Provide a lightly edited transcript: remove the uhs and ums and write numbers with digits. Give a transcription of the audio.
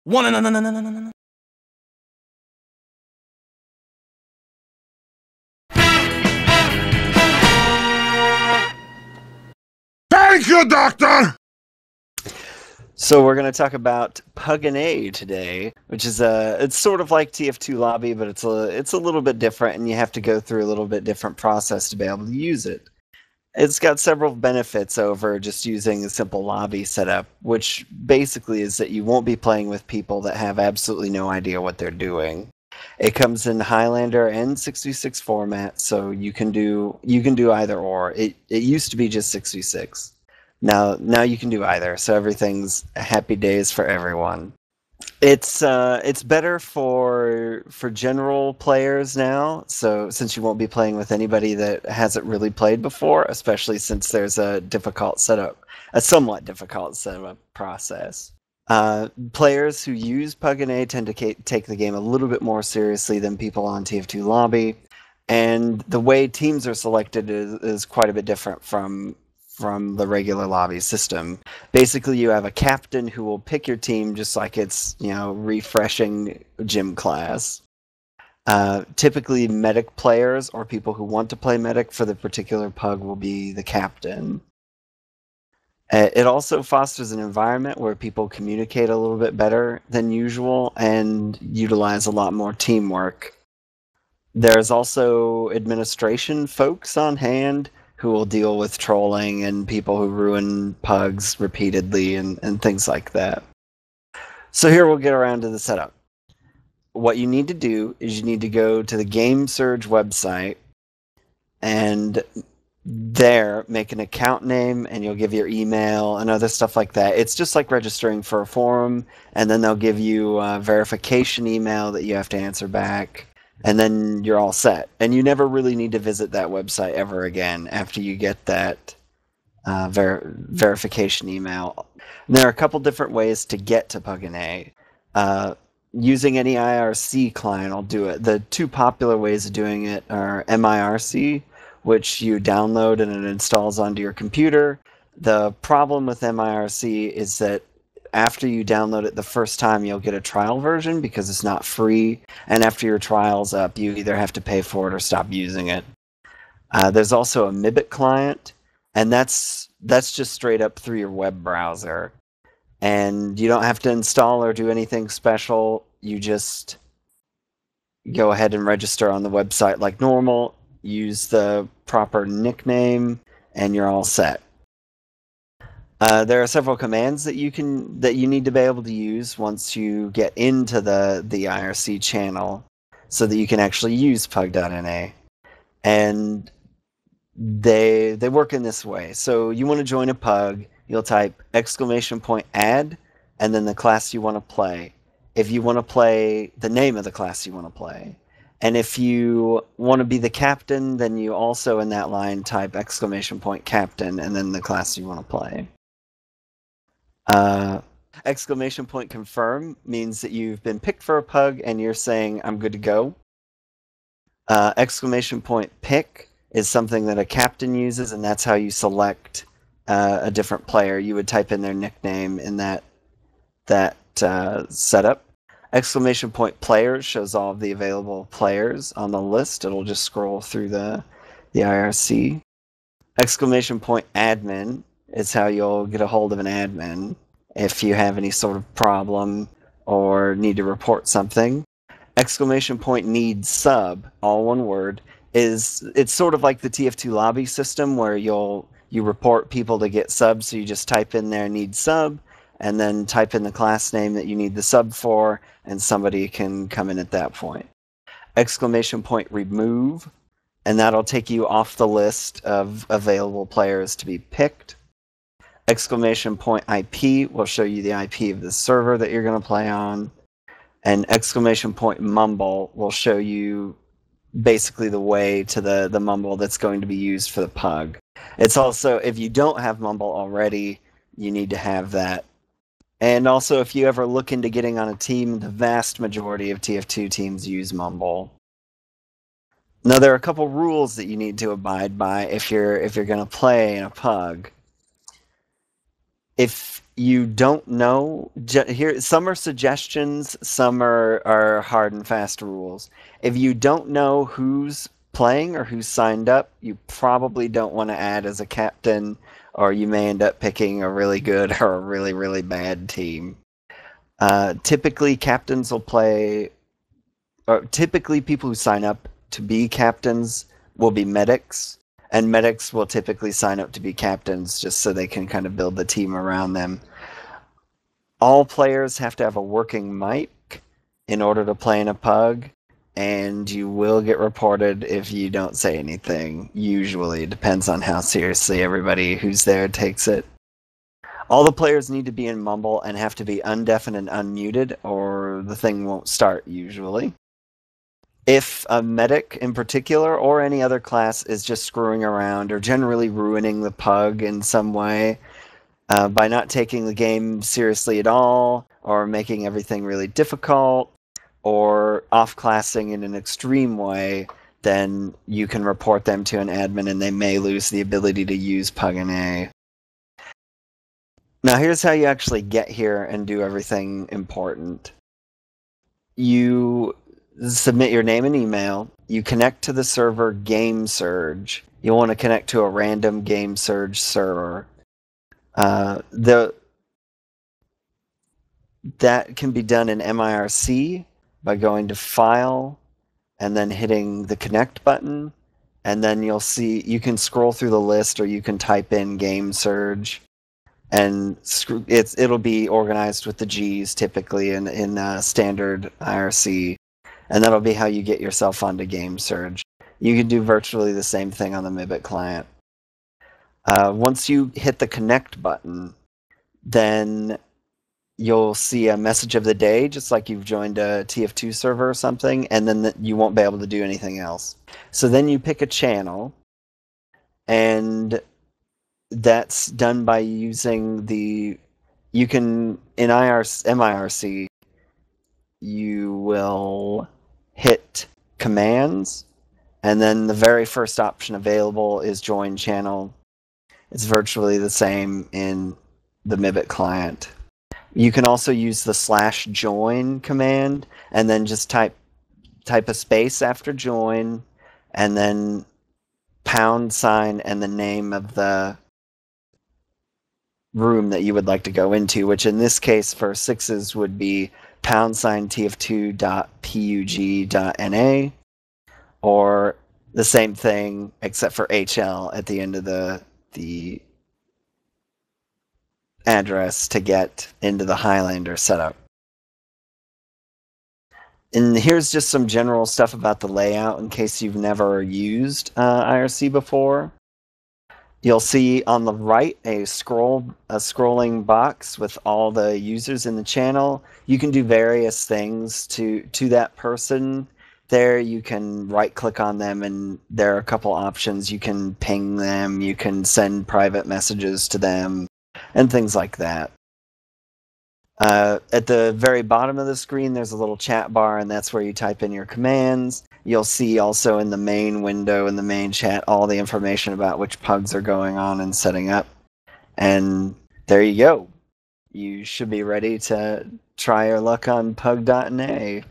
One, no, no, no, no, no, no, no. Thank you, Doctor! So we're going to talk about PUG today, which is it's sort of like TF2 lobby, but it's a little bit different, and you have to go through a little bit different process to be able to use it. It's got several benefits over just using a simple lobby setup, which basically is that you won't be playing with people that have absolutely no idea what they're doing. It comes in Highlander and 6v6 format, so you can do either or. It used to be just 6v6. Now you can do either, so everything's happy days for everyone. It's better for general players now. So since you won't be playing with anybody that hasn't really played before, especially since there's a somewhat difficult setup process. Players who use PUG tend to take the game a little bit more seriously than people on TF2 lobby, and the way teams are selected is quite a bit different from the regular lobby system. Basically, you have a captain who will pick your team just like it's, refreshing gym class. Typically, medic players or people who want to play medic for the particular PUG will be the captain. It also fosters an environment where people communicate a little bit better than usual and utilize a lot more teamwork. There's also administration folks on hand who will deal with trolling and people who ruin PUGs repeatedly and things like that. So here we'll get around to the setup. What you need to do is you need to go to the GameSurge website and there make an account name, and you'll give your email and other stuff like that. It's just like registering for a forum, and then they'll give you a verification email that you have to answer back. And then you're all set. And you never really need to visit that website ever again after you get that verification email. And there are a couple different ways to get to PUG using any IRC client will do it. The two popular ways of doing it are MIRC, which you download and it installs onto your computer. The problem with MIRC is that after you download it the first time, you'll get a trial version because it's not free. And after your trial's up, you either have to pay for it or stop using it. There's also a Mibit client, and that's just straight up through your web browser. And you don't have to install or do anything special. You just go ahead and register on the website like normal, use the proper nickname, and you're all set. There are several commands that you need to be able to use once you get into the IRC channel, so that you can actually use PUG.NA, and they work in this way. So you want to join a PUG, you'll type !add and then the class you want to play. If you want to play the name of the class you want to play, and if you want to be the captain, then you also in that line type !captain and then the class you want to play. !confirm means that you've been picked for a PUG and you're saying I'm good to go. !pick is something that a captain uses, and that's how you select a different player. You would type in their nickname in that setup. !players shows all of the available players on the list. It'll just scroll through the IRC. !admin is how you'll get a hold of an admin if you have any sort of problem or need to report something. !need sub, all one word, it's sort of like the TF2 lobby system where you report people to get subs, so you just type in there need sub and then type in the class name that you need the sub for, and somebody can come in at that point. !remove, and that'll take you off the list of available players to be picked. !IP will show you the IP of the server that you're going to play on. And !mumble will show you basically the way to the mumble that's going to be used for the PUG. It's also, if you don't have mumble already, you need to have that. And also, if you ever look into getting on a team, the vast majority of TF2 teams use mumble. Now, there are a couple rules that you need to abide by if you're going to play in a PUG. If you don't know, here some are suggestions, some are hard and fast rules. If you don't know who's playing or who's signed up, you probably don't want to add as a captain, or you may end up picking a really good or a really, really bad team. Typically, captains will play, or typically people who sign up to be captains will be medics, and medics will typically sign up to be captains just so they can kind of build the team around them. All players have to have a working mic in order to play in a PUG, and you will get reported if you don't say anything. Usually, it depends on how seriously everybody who's there takes it. All the players need to be in mumble and have to be undeafened and unmuted, or the thing won't start usually. If a medic in particular, or any other class, is just screwing around or generally ruining the PUG in some way, by not taking the game seriously at all, or making everything really difficult, or off-classing in an extreme way, then you can report them to an admin and they may lose the ability to use PUG-NA. Now here's how you actually get here and do everything important. You submit your name and email, you connect to the server GameSurge. You'll want to connect to a random GameSurge server. That can be done in MIRC by going to File and then hitting the Connect button, and then you'll see you can scroll through the list, or you can type in GameSurge, and it'll be organized with the G's typically in standard IRC, and that'll be how you get yourself onto GameSurge. You can do virtually the same thing on the Mibit client. Once you hit the Connect button, then you'll see a message of the day, just like you've joined a TF2 server or something, and then you won't be able to do anything else. So then you pick a channel, and that's done by using you can, in MIRC, you will hit commands, and then the very first option available is join channel. It's virtually the same in the Mibit client. You can also use the /join command, and then just type a space after join, and then # and the name of the room that you would like to go into, which in this case for 6s would be # tf2.pug.na, or the same thing except for HL at the end of the address to get into the Highlander setup. And here's just some general stuff about the layout in case you've never used IRC before. You'll see on the right a scrolling box with all the users in the channel. You can do various things to that person. There you can right-click on them, and there are a couple options. You can ping them, you can send private messages to them, and things like that. At the very bottom of the screen, there's a little chat bar, and that's where you type in your commands. You'll see also in the main window, in the main chat, all the information about which PUGs are going on and setting up. And there you go. You should be ready to try your luck on PUG.NA.